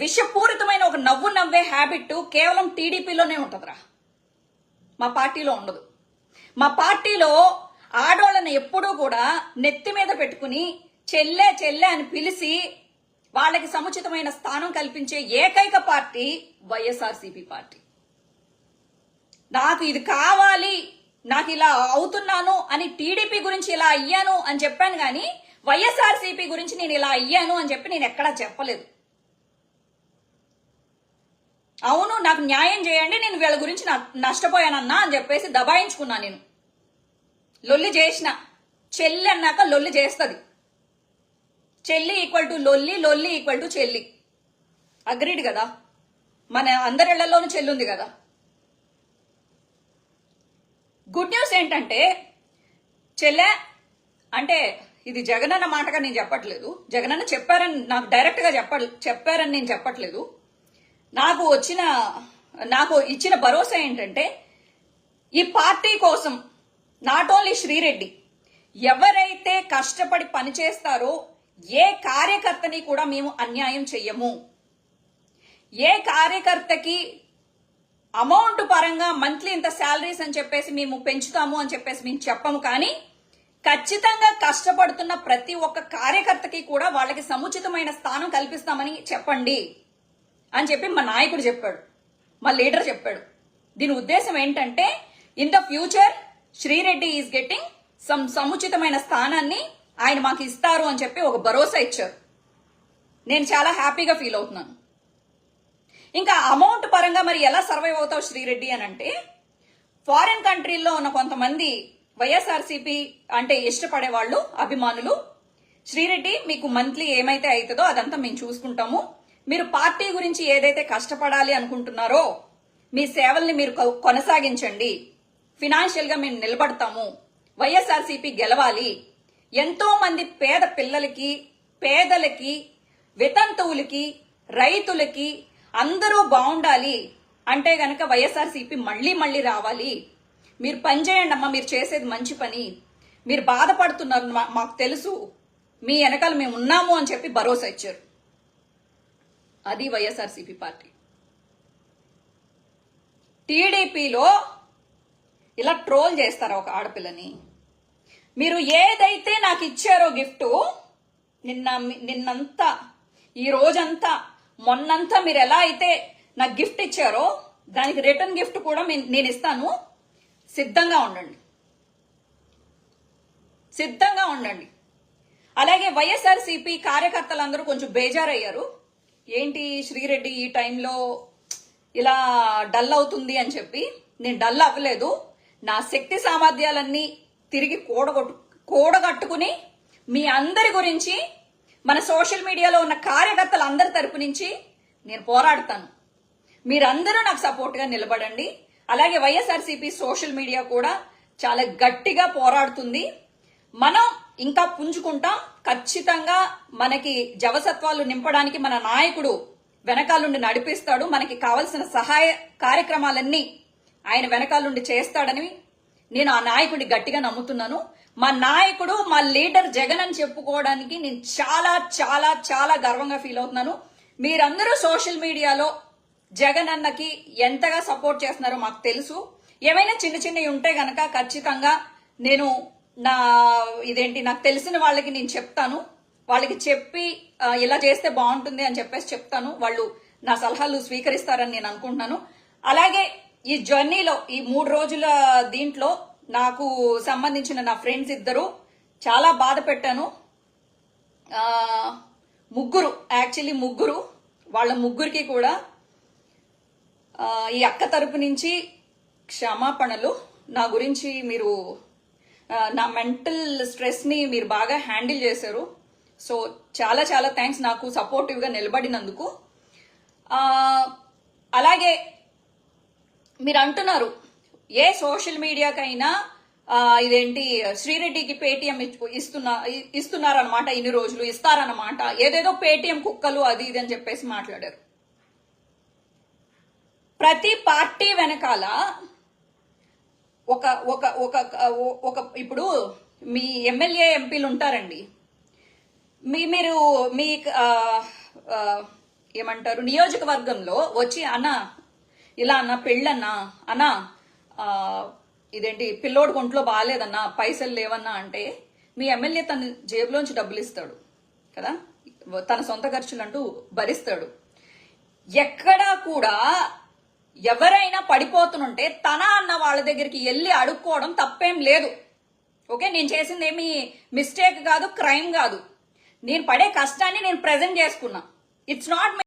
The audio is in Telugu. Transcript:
విషపూరితమైన ఒక నవ్వు నవ్వే హ్యాబిట్ కేవలం టీడీపీలోనే ఉంటుందిరా, మా పార్టీలో ఉండదు. మా పార్టీలో ఆడోళ్ళని ఎప్పుడూ కూడా నెత్తి మీద పెట్టుకుని చెల్లె చెల్లె అని పిలిచి వాళ్ళకి సముచితమైన స్థానం కల్పించే ఏకైక పార్టీ వైఎస్ఆర్సీపీ పార్టీ. నాకు ఇది కావాలి, నాకు ఇలా అవుతున్నాను అని టీడీపీ గురించి ఇలా అయ్యాను అని చెప్పాను కానీ వైఎస్ఆర్సీపీ గురించి నేను ఇలా అయ్యాను అని చెప్పి నేను ఎక్కడా చెప్పలేదు. అవును నాకు న్యాయం చేయండి, నేను వీళ్ళ గురించి నష్టపోయానన్నా అని చెప్పేసి దబాయించుకున్నా. నేను లొల్లి చేసిన, చెల్లి అన్నాక లొల్లి చేస్తుంది. చెల్లి ఈక్వల్ టు లొల్లి, లొల్లి ఈక్వల్ టు చెల్లి. అగ్రీడ్ కదా, మన అందరిళ్లలోనూ చెల్లి ఉంది కదా. గుడ్ న్యూస్ ఏంటంటే చెల్లె అంటే ఇది జగనన్న మాటగా నేను చెప్పట్లేదు, జగనన్న చెప్పారని నాకు డైరెక్ట్ గా చెప్పారని నేను చెప్పట్లేదు. నాకు ఇచ్చిన భరోసా ఏంటంటే ఈ పార్టీ కోసం నాట్ ఓన్లీ శ్రీరెడ్డి, ఎవరైతే కష్టపడి పనిచేస్తారో ఏ కార్యకర్తని కూడా మేము అన్యాయం చెయ్యము. ఏ కార్యకర్తకి అమౌంట్ పరంగా మంత్లీ ఇంత శాలరీస్ అని చెప్పేసి మేము పెంచుతాము అని చెప్పేసి మేము చెప్పము, కానీ ఖచ్చితంగా కష్టపడుతున్న ప్రతి ఒక్క కార్యకర్తకి కూడా వాళ్ళకి సముచితమైన స్థానం కల్పిస్తామని చెప్పండి అని చెప్పి మా నాయకుడు చెప్పాడు, మా లీడర్ చెప్పాడు. దీని ఉద్దేశం ఏంటంటే in the future Sri Reddy is getting సముచితమైన స్థానాన్ని ఆయన మాకు ఇస్తారు అని చెప్పి ఒక భరోసా ఇచ్చారు. నేను చాలా హ్యాపీగా ఫీల్ అవుతున్నాను. ఇంకా అమౌంట్ పరంగా మరి ఎలా సర్వైవ్ అవుతావు శ్రీరెడ్డి అని అంటే, ఫారిన్ కంట్రీల్లో ఉన్న కొంతమంది వైఎస్ఆర్సీపీ అంటే ఇష్టపడే వాళ్ళు, అభిమానులు, శ్రీరెడ్డి మీకు మంత్లీ ఏమైతే అవుతుందో అదంతా మేము చూసుకుంటాము, మీరు పార్టీ గురించి ఏదైతే కష్టపడాలి అనుకుంటున్నారో మీ సేవల్ని మీరు కొనసాగించండి, ఫినాన్షియల్ గా మేము నిలబడతాము, వైఎస్ఆర్సీపీ గెలవాలి, ఎంతో మంది పేద పిల్లలకి, పేదలకి, వితంతువులకి, రైతులకి అందరూ బాగుండాలి అంటే గనక వైఎస్ఆర్సీపీ మళ్ళీ మళ్ళీ రావాలి, మీరు పని చేయండి అమ్మా, మీరు చేసేది మంచి పని, మీరు బాధపడుతున్నారు మాకు తెలుసు, మీ వెనకాల మేము ఉన్నాము అని చెప్పి భరోసా ఇచ్చారు. అది వైఎస్ఆర్సీపీ పార్టీ. టీడీపీలో ఇలా ట్రోల్ చేస్తారా ఒక ఆడపిల్లని? మీరు ఏదైతే నాకు ఇచ్చారో గిఫ్ట్, నిన్నంతా, ఈ రోజంతా, మొన్నంతా మీరు ఎలా అయితే నాకు గిఫ్ట్ ఇచ్చారో దానికి రిటర్న్ గిఫ్ట్ కూడా నేను ఇస్తాను. సిద్ధంగా ఉండండి, సిద్ధంగా ఉండండి. అలాగే వైఎస్ఆర్సీపీ కార్యకర్తలందరూ కొంచెం బేజారయ్యారు, ఏంటి శ్రీరెడ్డి ఈ టైంలో ఇలా డల్ అవుతుంది అని చెప్పి. నేను డల్ అవ్వలేదు, నా శక్తి సామర్థ్యాలన్నీ తిరిగి కూడగట్టుకుని మీ అందరి గురించి, మన సోషల్ మీడియాలో ఉన్న కార్యకర్తలందరి తరపు నుంచి నేను పోరాడతాను. మీరందరూ నాకు సపోర్ట్ గా నిలబడండి. అలాగే వైఎస్ఆర్సీపీ సోషల్ మీడియా కూడా చాలా గట్టిగా పోరాడుతుంది. మనం ఇంకా పుంజుకుంటాం. ఖచ్చితంగా మనకి జవసత్వాలు నింపడానికి మన నాయకుడు వెనకాలండి నడిపిస్తాడు. మనకి కావలసిన సహాయ కార్యక్రమాలన్నీ ఆయన వెనకాలండి చేస్తాడని నేను ఆ నాయకుడిని గట్టిగా నమ్ముతున్నాను. మా నాయకుడు, మా లీడర్ జగన్ అని చెప్పుకోవడానికి నేను చాలా చాలా చాలా గర్వంగా ఫీల్ అవుతున్నాను. మీరందరూ సోషల్ మీడియాలో జగన్ అన్నకి ఎంతగా సపోర్ట్ చేస్తున్నారో మాకు తెలుసు. ఏమైనా చిన్న చిన్నవి ఉంటే గనక ఖచ్చితంగా నేను నాకు తెలిసిన వాళ్ళకి నేను చెప్తాను, వాళ్ళకి చెప్పి ఇలా చేస్తే బాగుంటుంది అని చెప్పేసి చెప్తాను. వాళ్ళు నా సలహాలు స్వీకరిస్తారని నేను అనుకుంటున్నాను. అలాగే ఈ జర్నీలో, ఈ 3 రోజుల దీంట్లో నాకు సంబంధించిన నా ఫ్రెండ్స్ ఇద్దరు చాలా బాధ పెట్టాను. ముగ్గురు, వాళ్ళ ముగ్గురికి కూడా ఈ అక్క తరపు నుంచి క్షమాపణలు. నా గురించి మీరు, నా మెంటల్ స్ట్రెస్ ని మీరు బాగా హ్యాండిల్ చేశారు. సో చాలా చాలా థ్యాంక్స్ నాకు సపోర్టివ్ గా నిలబడినందుకు. అలాగే మీరు అంటున్నారు ఏ సోషల్ మీడియాకైనా ఇదేంటి శ్రీరెడ్డికి పేటిఎం ఇస్తున్నారనమాట, ఇన్ని రోజులు ఇస్తారనమాట, ఏదేదో పేటిఎం కుక్కలు అది ఇది అని చెప్పేసి మాట్లాడారు. ప్రతి పార్టీ వెనకాల ఒక ఒక ఒక ఒక ఇప్పుడు మీ ఎమ్మెల్యే ఎంపీలు ఉంటారండి, మీరు మీ ఏమంటారు నియోజకవర్గంలో వచ్చి అన్న ఇలా అన్న పెళ్ళన్నా అన్న ఆ, ఇదేంటి పిల్లోడు ఒంట్లో బాగాలేదన్నా పైసలు లేవన్నా అంటే మీ ఎమ్మెల్యే తన జేబులోంచి డబ్బులు ఇస్తాడు కదా, తన సొంత ఖర్చులంటూ భరిస్తాడు. ఎక్కడా కూడా ఎవరైనా పడిపోతుంటే తన అన్న వాళ్ళ దగ్గరికి వెళ్ళి అడుక్కోవడం తప్పేం లేదు. ఓకే, నేను చేసింది ఏమి మిస్టేక్ కాదు, క్రైమ్ కాదు. నేను పడే కష్టాన్ని నేను ప్రెజెంట్ చేసుకున్నా. It's not